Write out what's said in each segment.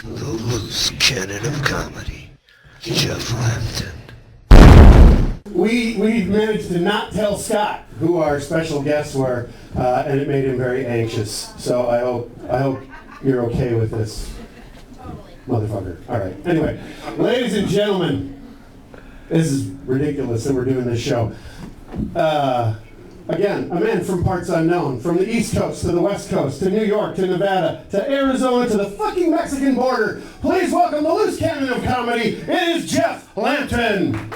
The loose cannon of comedy, Jeff Lampton. We managed to not tell Scott who our special guests were, and it made him very anxious. So I hope you're okay with this, motherfucker. All right. Anyway, ladies and gentlemen, this is ridiculous that we're doing this show. Again, a man from parts unknown, from the East Coast to the West Coast, to New York, to Nevada, to Arizona, to the fucking Mexican border. Please welcome the loose cannon of comedy. It is Jeff Lampton. Thank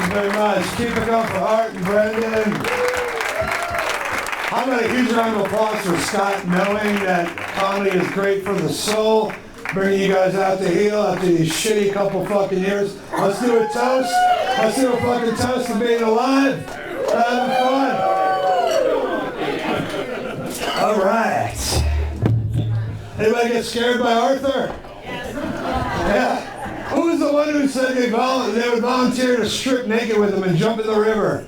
you very much. Keep it up for Art and Brendan. How about a huge round of applause for Scott, knowing that comedy is great for the soul, bringing you guys out to heal after these shitty couple fucking years. Let's do a toast. Let's do a fucking toast to being alive. Having fun. All right. Anybody get scared by Arthur? Yeah. Who was the one who said they would volunteer to strip naked with him and jump in the river?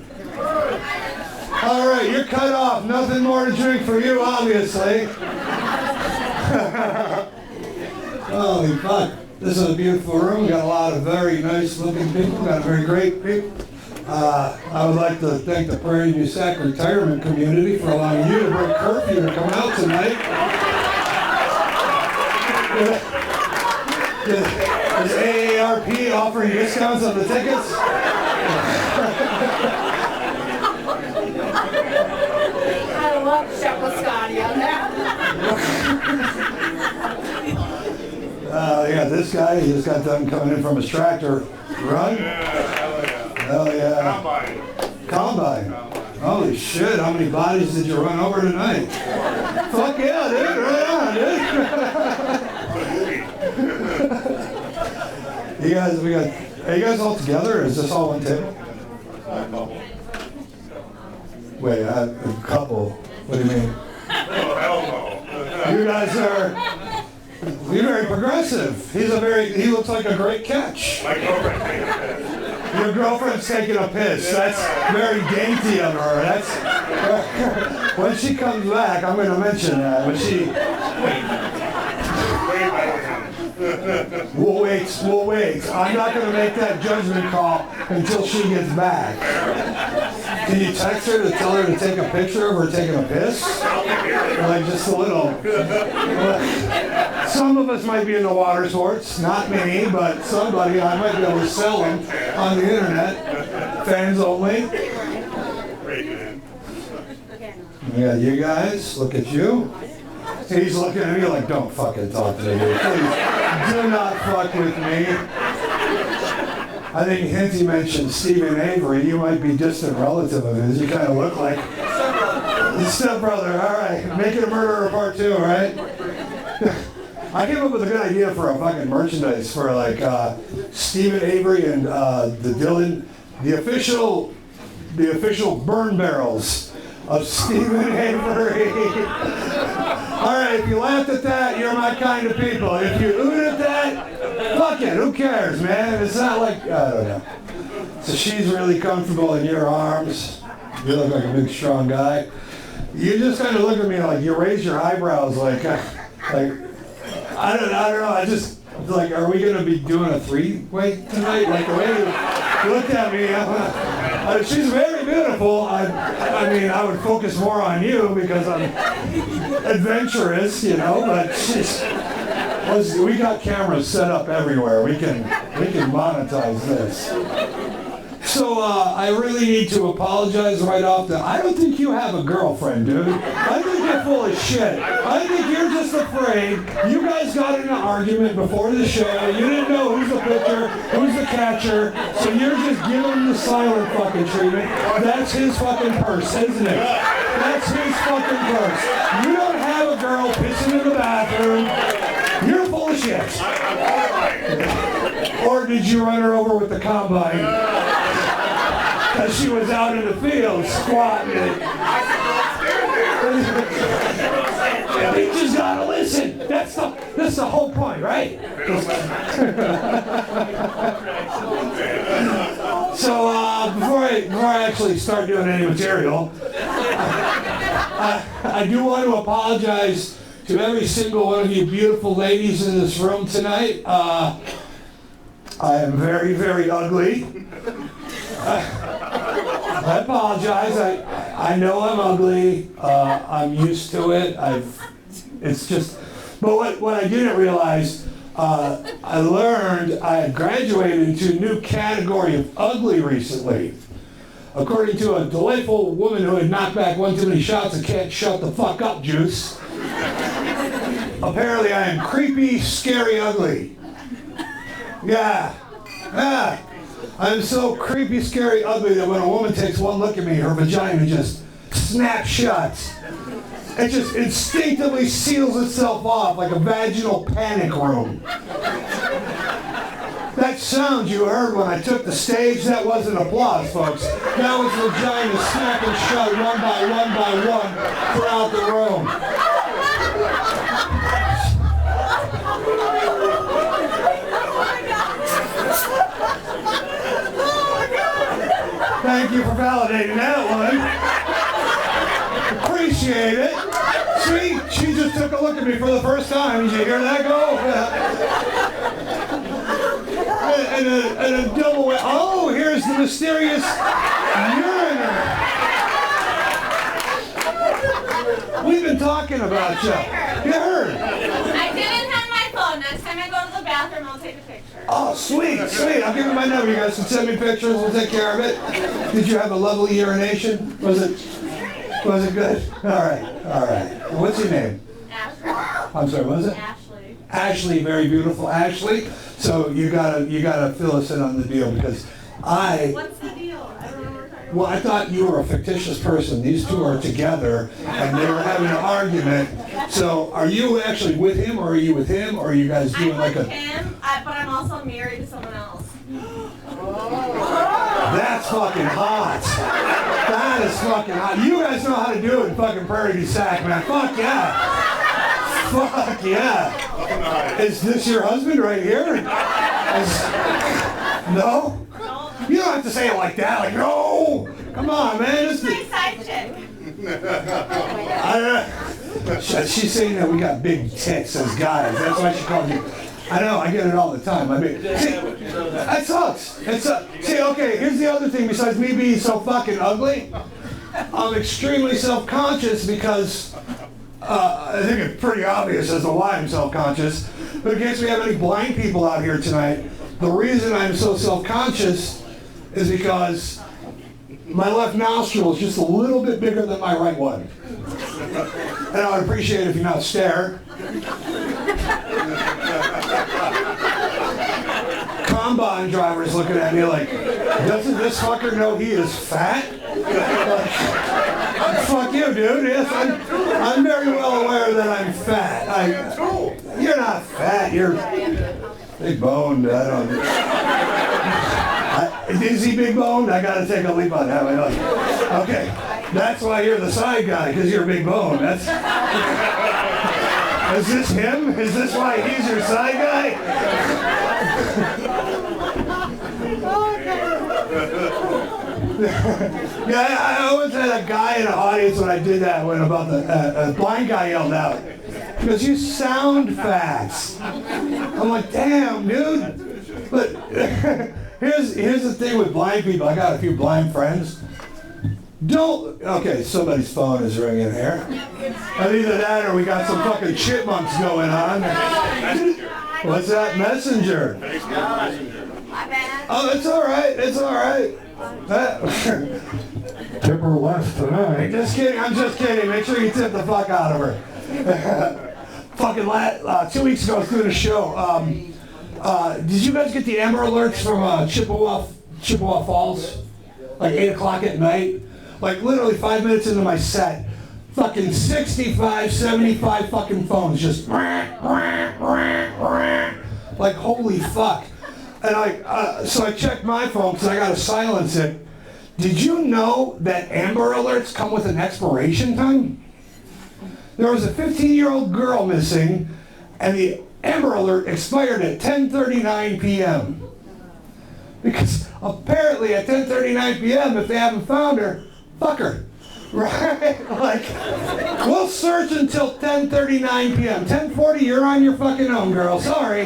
All right, you're cut off. Nothing more to drink for you, obviously. Holy fuck. This is a beautiful room. We got a lot of very nice looking people. Got a very great people. I would like to thank the Prarie New Sac retirement community for allowing you to break curfew to come out tonight. Is AARP offering discounts on the tickets? I love Chef Scotty on that. Yeah, this guy, he just got done coming in from his tractor. Run? Hell yeah. Combine. Holy shit, how many bodies did you run over tonight? Fuck yeah, dude, right on, dude. You guys, are you guys all together, or is this all one table? Wait, a couple? What do you mean? You guys are... You're very progressive. He looks like a great catch. Your girlfriend's taking a piss. That's very dainty of her. That's when she comes back, I'm going to mention that. When she... We'll wait. I'm not going to make that judgment call until she gets back. Can you text her to tell her to take a picture of her taking a piss? Like just a little. Some of us might be into water sports, not me, but somebody. I might be able to sell them on the internet. Fans only. Yeah, you guys, look at you. He's looking at me like, don't fucking talk to me, dude. Please, do not fuck with me. I think Hinty mentioned Stephen Avery. You might be a distant relative of his. You kind of look like his stepbrother. All right, Make It a Murderer Part 2, all right? I came up with a good idea for a fucking merchandise for like Stephen Avery and the official burn barrels of Stephen Avery. All right, if you laughed at that, you're my kind of people. If you oohed at that, fuck it, who cares, man? It's not like, I don't know. So she's really comfortable in your arms. You look like a big, strong guy. You just kind of look at me like you raise your eyebrows like I don't know. I just, like, are we going to be doing a three-way tonight? Like, the way you looked at me, she's very beautiful. I mean, I would focus more on you because I'm adventurous, you know, but we got cameras set up everywhere. We can monetize this. So I really need to apologize right off the... I don't think you have a girlfriend, dude. I think you're full of shit. I think you're just afraid. You guys got in an argument before the show. You didn't know who's the pitcher, who's the catcher, so you're just giving him the silent fucking treatment. That's his fucking purse, isn't it? That's his fucking purse. You don't have a girl pissing in the bathroom. You're full of shit. Or did you run her over with the combine? Because she was out in the field squatting it. You just gotta listen. That's the whole point, right? before I actually start doing any material, I do want to apologize to every single one of you beautiful ladies in this room tonight. I am very, very ugly. I apologize. I know I'm ugly. I'm used to it. It's just, but what I didn't realize, I learned I had graduated into a new category of ugly recently. According to a delightful woman who had knocked back one too many shots of can't shut the fuck up juice. Apparently I am creepy, scary, ugly. Yeah. I'm so creepy, scary, ugly that when a woman takes one look at me, her vagina just snaps shut. It just instinctively seals itself off like a vaginal panic room. That sound you heard when I took the stage, that wasn't applause, folks. That was vagina snapping shut one by one throughout the room. Thank you for validating that one. Appreciate it. See, she just took a look at me for the first time. Did you hear that go? And a double way. Oh, here's the mysterious uriner. We've been talking about you. You heard. I didn't have my phone. Next time I go to the bathroom, I'll take a picture. Oh, sweet. I'll give you my number. You guys can send me pictures. We'll take care of it. Did you have a lovely urination? Was it good? All right. What's your name? Ashley. I'm sorry, what was it? Ashley. Ashley, very beautiful Ashley. So you gotta fill us in on the deal because What's the deal? I don't know what we're talking about. well, I thought you were a fictitious person. These two are together and they were having an argument. So are you actually with him or are you with him or are you guys doing I'm like with a... him, but I'm also married to someone else. That's fucking hot. That is fucking hot. You guys know how to do it in fucking Prarie Sac, man. Fuck yeah. Fuck yeah. Is this your husband right here? No? You don't have to say it like that. Like, no. Come on, man. He's my side chick. She's saying that we got big tits as guys. That's why she called you. I know, I get it all the time. I mean, see, that sucks. See, okay, here's the other thing besides me being so fucking ugly. I'm extremely self-conscious because I think it's pretty obvious as to why I'm self-conscious. But in case we have any blind people out here tonight, the reason I'm so self-conscious is because my left nostril is just a little bit bigger than my right one. And I would appreciate it if you not stare. Combine drivers looking at me like, doesn't this fucker know he is fat? Like, fuck you, dude. Yes, I'm very well aware that I'm fat. You're not fat. You're big boned. Is he big boned? I gotta take a leap on that one. Okay, that's why you're the side guy, because you're big boned. Is this him? Is this why he's your side guy? Yeah, I always had a guy in the audience when I did that, when about the blind guy yelled out, because you sound fat. I'm like, damn, dude. But here's the thing with blind people. I got a few blind friends. Okay, somebody's phone is ringing here. And either that or we got some fucking chipmunks going on. What's that? Messenger. Oh, it's all right. It's all right. Tip her left tonight. Just kidding. I'm just kidding. Make sure you tip the fuck out of her. Fucking 2 weeks ago, I was doing a show. Did you guys get the Amber Alerts from Chippewa Falls? Like 8 o'clock at night? Like literally 5 minutes into my set, fucking 65, 75 fucking phones just like holy fuck. And so I checked my phone because I gotta silence it. Did you know that Amber Alerts come with an expiration time? There was a 15-year-old girl missing, and the Amber Alert expired at 10:39 p.m. Because apparently at 10:39 p.m., if they haven't found her, fuck her. Right? Like, we'll search until 10:39 p.m. 10:40, you're on your fucking own, girl. Sorry.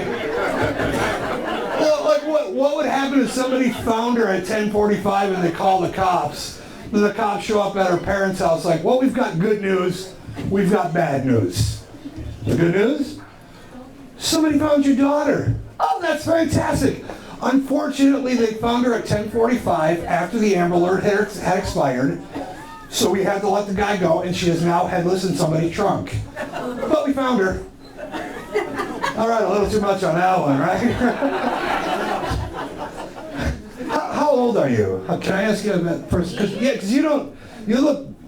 Well, like, what would happen if somebody found her at 10:45 and they call the cops? Then the cops show up at her parents' house like, well, we've got good news. We've got bad news. The good news? Somebody found your daughter. Oh, that's fantastic. Unfortunately, they found her at 10:45 after the Amber Alert had expired. So we had to let the guy go, and she is now headless in somebody's trunk. But we found her. All right, a little too much on that one, right? How old are you? Can I ask you that first? Because you look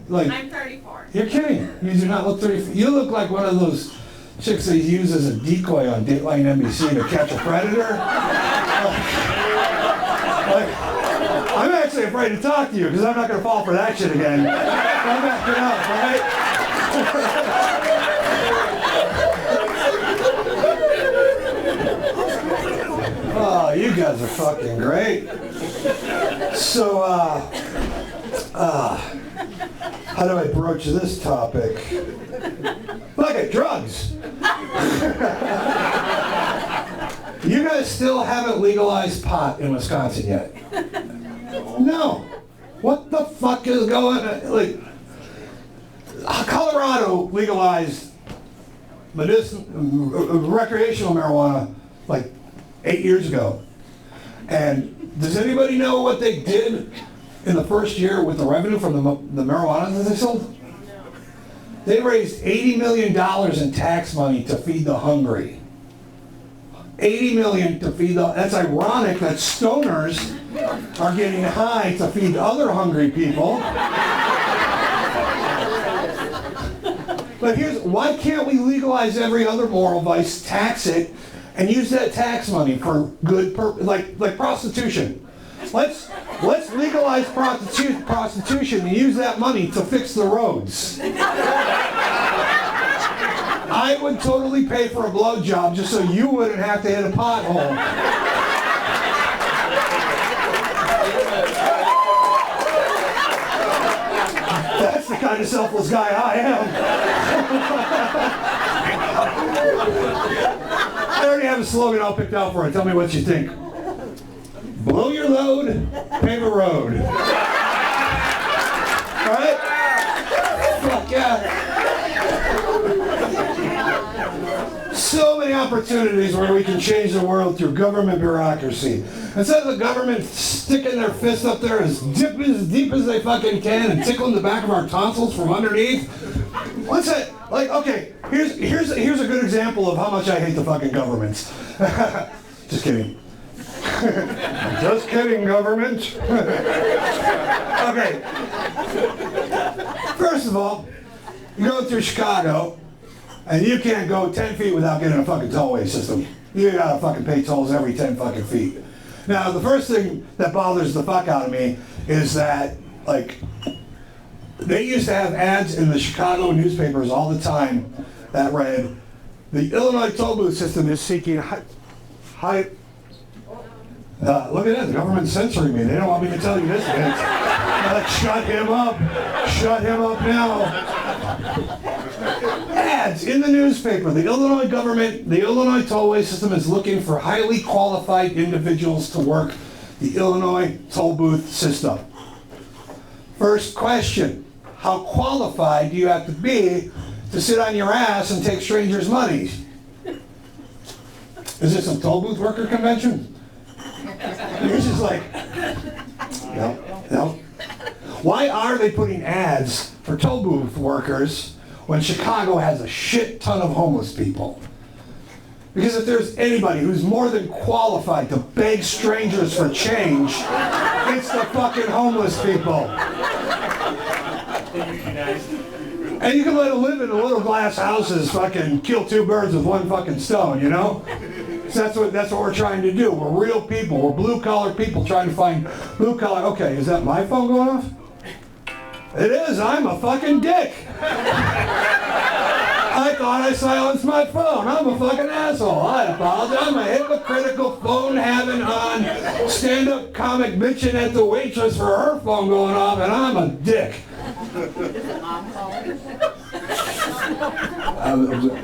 like... I'm 34. You're kidding. You do not look 30. You look like one of those chicks they use as a decoy on Dateline NBC to catch a predator. I'm actually afraid to talk to you because I'm not going to fall for that shit again. I'm backing up, right? Oh, you guys are fucking great. So, how do I broach this topic? Look at drugs. You guys still haven't legalized pot in Wisconsin yet? No. What the fuck is going on? Like, Colorado legalized recreational marijuana like 8 years ago. And does anybody know what they did in the first year with the revenue from the marijuana that they sold? They raised $80 million in tax money to feed the hungry. $80 million to feed the... That's ironic that stoners are getting high to feed other hungry people. But why can't we legalize every other moral vice, tax it, and use that tax money for good purpose, like prostitution? Let's legalize prostitution and use that money to fix the roads. I would totally pay for a blowjob just so you wouldn't have to hit a pothole. That's the kind of selfless guy I am. I already have a slogan all picked out for it. Tell me what you think. Blow your load, pave a road. Alright? Fuck yeah. So many opportunities where we can change the world through government bureaucracy. Instead of the government sticking their fist up there as deep as they fucking can and tickling the back of our tonsils from underneath. What's that? Like, okay, here's a good example of how much I hate the fucking governments. Just kidding. Just kidding, government. Okay. First of all, you go through Chicago, and you can't go 10 feet without getting a fucking tollway system. You gotta fucking pay tolls every 10 fucking feet. Now, the first thing that bothers the fuck out of me is that, like, they used to have ads in the Chicago newspapers all the time that read, the Illinois toll booth system is seeking high look at that, the government's censoring me. They don't want me to tell you this, bitch. Shut him up. Shut him up now. Ads in the newspaper. The Illinois government, the Illinois tollway system is looking for highly qualified individuals to work the Illinois toll booth system. First question, how qualified do you have to be to sit on your ass and take strangers' money? Is this a toll booth worker convention? You're just like, no. Why are they putting ads for toll booth workers when Chicago has a shit ton of homeless people? Because if there's anybody who's more than qualified to beg strangers for change, it's the fucking homeless people. And you can let them live in little glass houses, fucking kill two birds with one fucking stone, you know? So that's what we're trying to do. We're real people. We're blue-collar people trying to find blue-collar... Okay, is that my phone going off? It is. I'm a fucking dick. I thought I silenced my phone. I'm a fucking asshole. I apologize. I'm a hypocritical phone-having on stand-up comic bitching at the waitress for her phone going off, and I'm a dick. Is mom calling?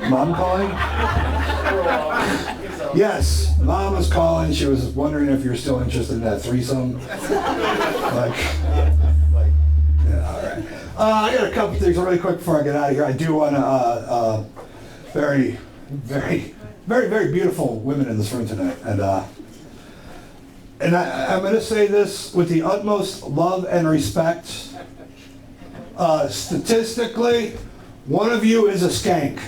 Mom calling? Yes, Mom was calling. She was wondering if you're still interested in that threesome. Like, yeah, all right. I got a couple things really quick before I get out of here. I do want to, very, very, very, very beautiful women in this room tonight. And I'm going to say this with the utmost love and respect. Statistically, one of you is a skank.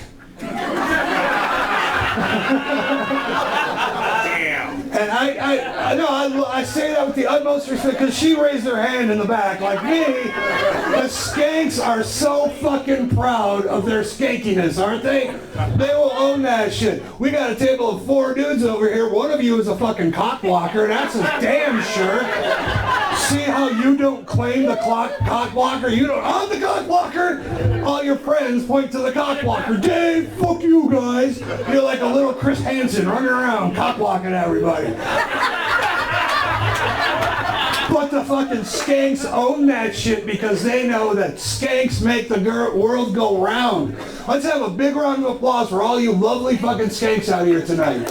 And I say that with the utmost respect because she raised her hand in the back like me. The skanks are so fucking proud of their skankiness, aren't they? They will own that shit. We got a table of 4 dudes over here. One of you is a fucking cockblocker, and that's a damn sure. See how you don't claim the cockblocker? You don't. I'm the cockblocker. All your friends point to the cockblocker. Dave, fuck you guys. You're like a little Chris Hansen running around cockblocking everybody. But the fucking skanks own that shit because they know that skanks make the world go round. Let's have a big round of applause for all you lovely fucking skanks out here tonight.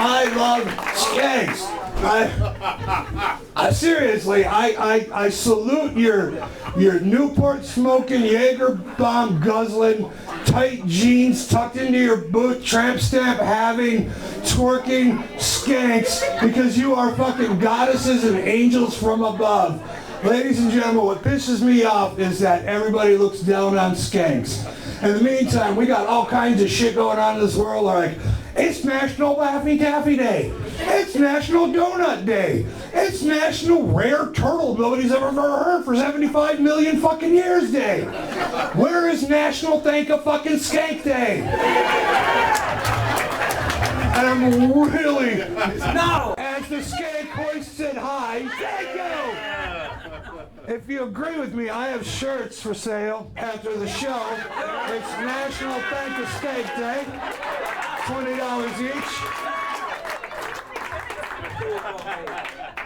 I love skanks. Seriously, I salute your Newport smoking, Jaeger bomb guzzling, tight jeans tucked into your boot, tramp stamp having, twerking skanks because you are fucking goddesses and angels from above. Ladies and gentlemen, what pisses me off is that everybody looks down on skanks. In the meantime, we got all kinds of shit going on in this world like, it's National Laffy Taffy Day. It's National Donut Day. It's National Rare Turtle Nobody's Ever Heard for 75 million fucking years Day. Where is National Thank a Fucking Skank Day? And I'm really... No! As the skank hoisted high, thank you! If you agree with me, I have shirts for sale after the show. It's National Thank a Skank Day. $20 each.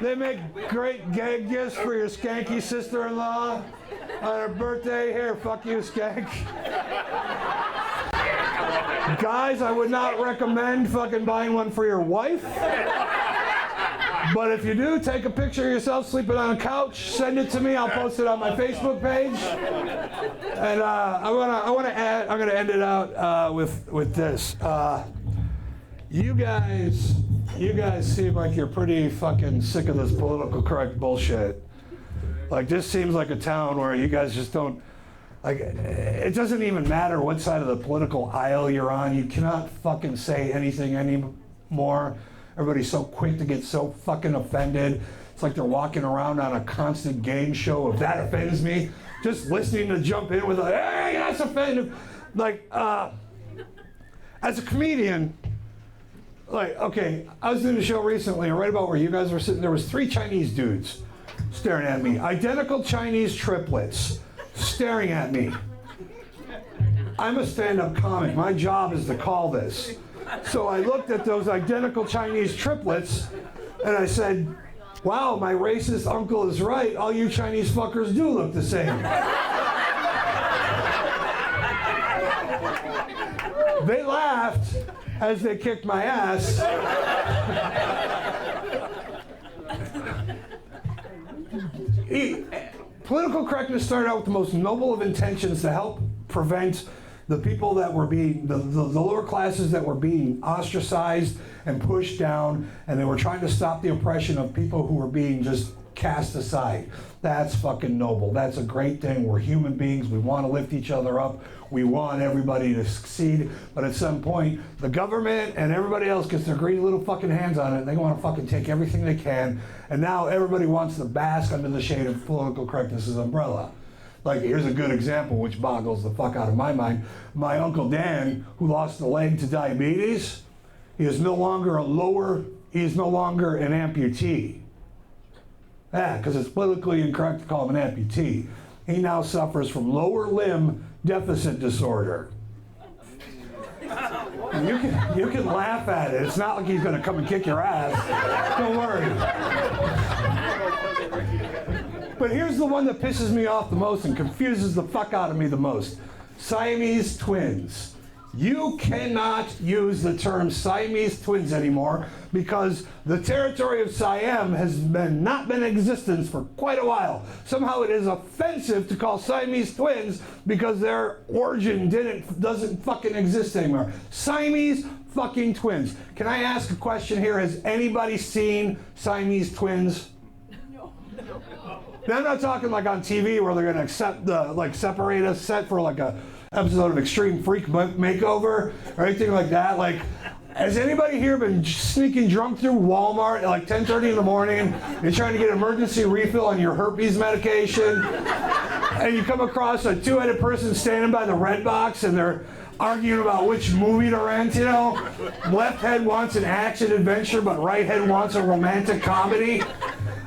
They make great gag gifts for your skanky sister-in-law on her birthday. Here, fuck you, skank. Guys, I would not recommend fucking buying one for your wife. But if you do, take a picture of yourself sleeping on a couch, send it to me. I'll post it on my Facebook page. And I'm gonna end it out with this. You guys seem like you're pretty fucking sick of this political correct bullshit. Like, this seems like a town where you guys just don't, like, it doesn't even matter what side of the political aisle you're on. You cannot fucking say anything anymore. Everybody's so quick to get so fucking offended. It's like they're walking around on a constant game show. If that offends me, just listening to jump in with like, hey, that's offensive. Like, as a comedian, like, okay, I was doing a show recently, and right about where you guys were sitting, there was 3 Chinese dudes staring at me. Identical Chinese triplets staring at me. I'm a stand-up comic. My job is to call this. So I looked at those identical Chinese triplets, and I said, wow, my racist uncle is right. All you Chinese fuckers do look the same. They laughed as they kicked my ass. Political correctness started out with the most noble of intentions to help prevent the people that were being, the lower classes that were being ostracized and pushed down, and they were trying to stop the oppression of people who were being just cast aside. That's fucking noble. That's a great thing. We're human beings. We want to lift each other up. We want everybody to succeed. But at some point, the government and everybody else gets their greedy little fucking hands on it, and they want to fucking take everything they can. And now everybody wants to bask under the shade of political correctness' umbrella. Like, here's a good example, which boggles the fuck out of my mind. My Uncle Dan, who lost a leg to diabetes, he is no longer an amputee. Yeah, because it's politically incorrect to call him an amputee. he now suffers from lower limb deficit disorder. You can laugh at it. It's not like he's going to come and kick your ass. Don't worry. But here's the one that pisses me off the most and confuses the fuck out of me the most. Siamese twins. You cannot use the term Siamese twins anymore because the territory of Siam has not been in existence for quite a while. Somehow it is offensive to call Siamese twins because their origin doesn't fucking exist anymore. Siamese fucking twins. Can I ask a question here? Has anybody seen Siamese twins? No. Now, I'm not talking like on TV where they're gonna separate us, set for like a episode of Extreme Freak Makeover or anything like that. Like, has anybody here been sneaking drunk through Walmart at like 10:30 in the morning and trying to get an emergency refill on your herpes medication? And you come across a two-headed person standing by the red box and they're arguing about which movie to rent, you know? Left head wants an action adventure, but right head wants a romantic comedy.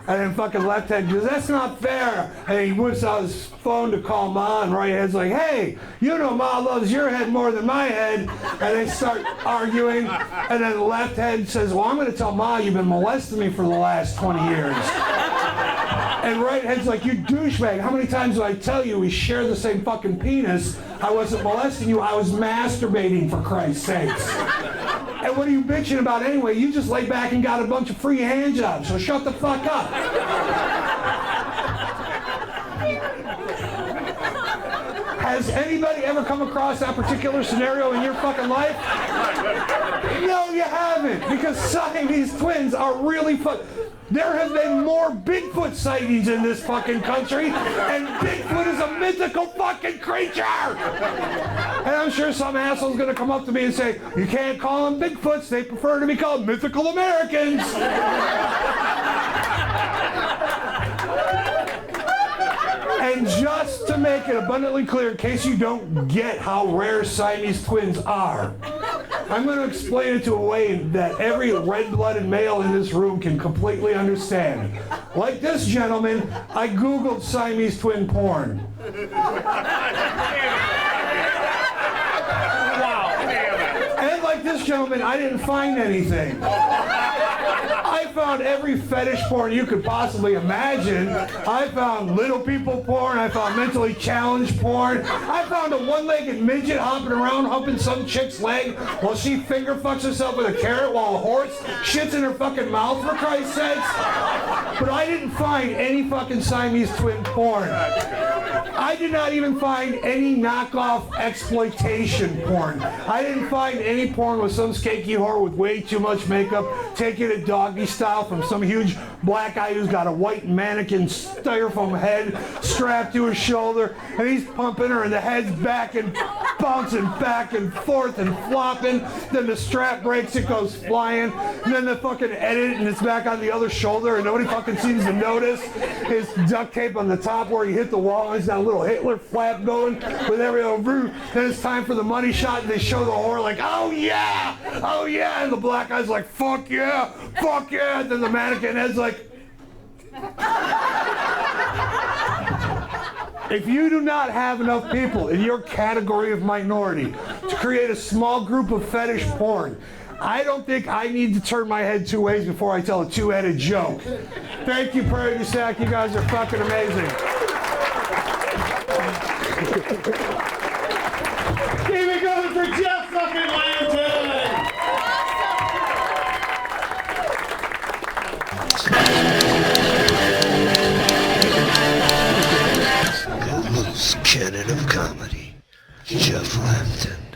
And then fucking left head goes, that's not fair. And he whips out his phone to call Ma, and right head's like, hey, you know Ma loves your head more than my head. And they start arguing. And then left head says, well, I'm going to tell Ma you've been molesting me for the last 20 years. And right head's like, you douchebag, how many times do I tell you we share the same fucking penis? I wasn't molesting you, I was masturbating, for Christ's sakes. And what are you bitching about anyway? You just laid back and got a bunch of free hand jobs, so shut the fuck up. Has anybody ever come across that particular scenario in your fucking life? No, you haven't, because Siamese twins are really There have been more Bigfoot sightings in this fucking country, and Bigfoot is a mythical fucking creature! And I'm sure some asshole's gonna come up to me and say, you can't call them Bigfoots, they prefer to be called mythical Americans! And just to make it abundantly clear, in case you don't get how rare Siamese twins are, I'm going to explain it to a way that every red-blooded male in this room can completely understand. Like this gentleman, I Googled Siamese twin porn. And like this gentleman, I didn't find anything. I found every fetish porn you could possibly imagine. I found little people porn. I found mentally challenged porn. I found a one-legged midget hopping around humping some chick's leg while she finger fucks herself with a carrot while a horse shits in her fucking mouth, for Christ's sakes. But I didn't find any fucking Siamese twin porn. I did not even find any knockoff exploitation porn. I didn't find any porn with some skanky whore with way too much makeup taking it doggy style from some huge black guy who's got a white mannequin styrofoam head strapped to his shoulder, and he's pumping her and the head's back and bouncing back and forth and flopping. Then the strap breaks, it goes flying, and then the fucking edit and it's back on the other shoulder and nobody fucking seems to notice his duct tape on the top where he hit the wall and he's got a little Hitler flap going with every over. Then it's time for the money shot and they show the whore like, oh yeah, and the black guy's like, fuck yeah, and then the mannequin head's like, if you do not have enough people in your category of minority to create a small group of fetish porn, I don't think I need to turn my head two ways before I tell a two-headed joke. Thank you, Prarie. You guys are fucking amazing. Keep it going for Jeff fucking Lantern! The loose cannon of comedy, Jeff Lambton.